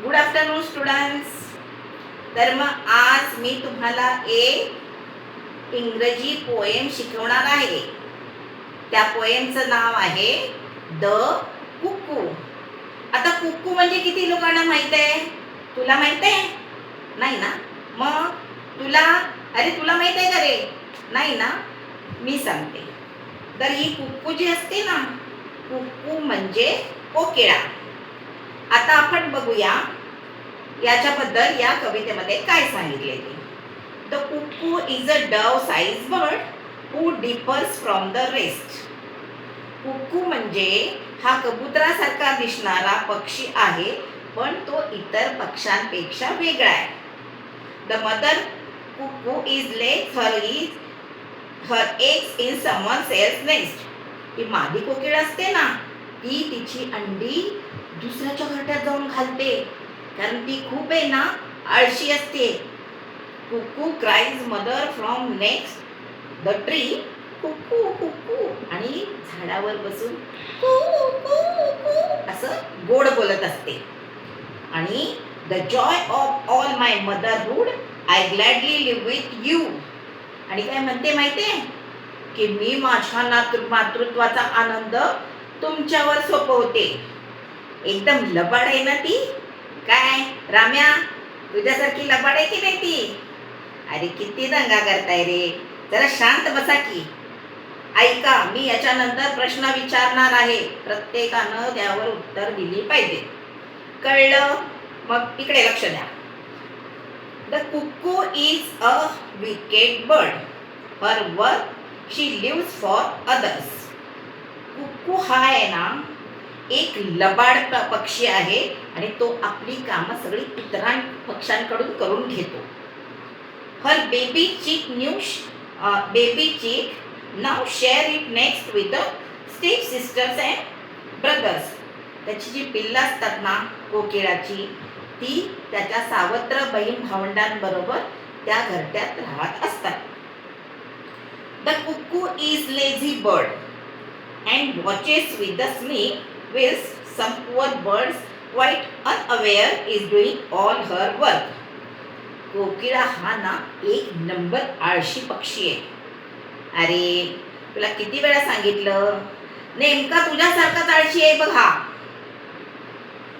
Good afternoon students. तर मग आज मी तुम्हाला एक इंग्रजी पोएम शिकवणार आहे. त्या पोएमचं नाव आहे द कुकू. आता कुकू म्हणजे किती लोकांना माहित आहे? तुला माहित आहे? नाही ना? मग तुला माहित आहे का रे? नाही ना? मी सांगते. तर ही कुकू जी असते ना, कुकू म्हणजे कोकिळा. आता आपण बघूया याच्याबद्दल या कवितेमध्ये काय सांगितले ते. The cuckoo is a Dove size bird who differs from the rest. कुकू म्हणजे हा कबुतरासारखा दिसणारा पक्षी आहे, पण तो इतर पक्ष्यांपेक्षा वेगळा आहे. The mother cuckoo is lays her eggs in someone else nest. ही मादी कोकिळ असते ना, ती तिची अंडी दुसऱ्याच्या घरट्यात जाऊन घालते, कारण ती खूप आहे ना आळशी असते. कुकू cries mother from next the tree, कुकू कुकू, आणि झाडावर बसून कू कू कू असं गोड बोलत असते. आणि the joy of all my motherhood I gladly live with you. आणि काय म्हणते माहितीये की मी माझ्या मातृत्वाचा आनंद तुमच्यावर सोपवते. एकदम लबाड आहे ना ती. काय राम्या, तुझ्यासारखी लबाड आहे की नाही ती? अरे किती दंगा करताय रे, जरा शांत बसा की. ऐका, मी याच्यानंतर प्रश्न विचारणार आहे, प्रत्येकानं त्यावर उत्तर दिली पाहिजे. कळलं? मग इकडे लक्ष द्या. The cuckoo is a wicked bird, her work she lives for others. Cuckoo हा आहे ना एक लबाड पक्षी आहे, आणि तो आपली कामं सगळी इतर पक्ष्यांकडून करून घेतो. Her baby chick now share it next with the step sisters and brothers. त्याची जी पिल्लं असतात ना कोकिळाची, ती त्याच्या सावत्र बहीण भावंडांबरोबर त्या घरट्यात राहत असतात. The cuckoo is lazy bird and watches with the snake, whilst some poor birds quite unaware is doing all her work. कोकिळा हा ना एक नंबर आळशी पक्षी आहे. अरे तुला किती वेळा सांगितलं, नेमका तुझ्यासारखाच आळशी आहे बघ हा.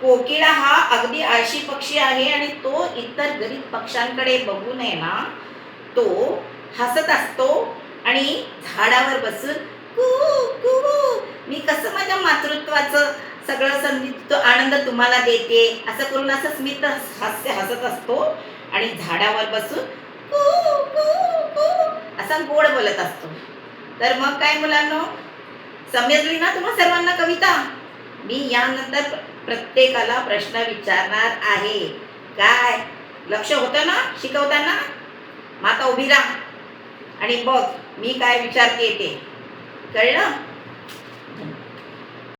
कोकिळा हा अगदी आळशी पक्षी आहे, आणि तो इतर गरीब पक्ष्यांकडे बघून आहे ना तो हसत असतो आणि झाडावर बसून कू कू, मी कसं माझ्या मातृत्वाचं सगळं संधीत आनंद तुम्हाला देते असं करून असं स्मित हास्य हसत असतो, आणि झाडावर बसून कू कू कू असा गोड बोलत असतो. तर मग काय मुलांनो, समजली ना तुम्हा सर्वांना कविता? मी यानंतर प्रत्येकाला प्रश्न विचारणार आहे. काय लक्ष होतं ना शिकवताना? मग आता उभी राहा आणि बघ मी काय विचारते ते. कळलं?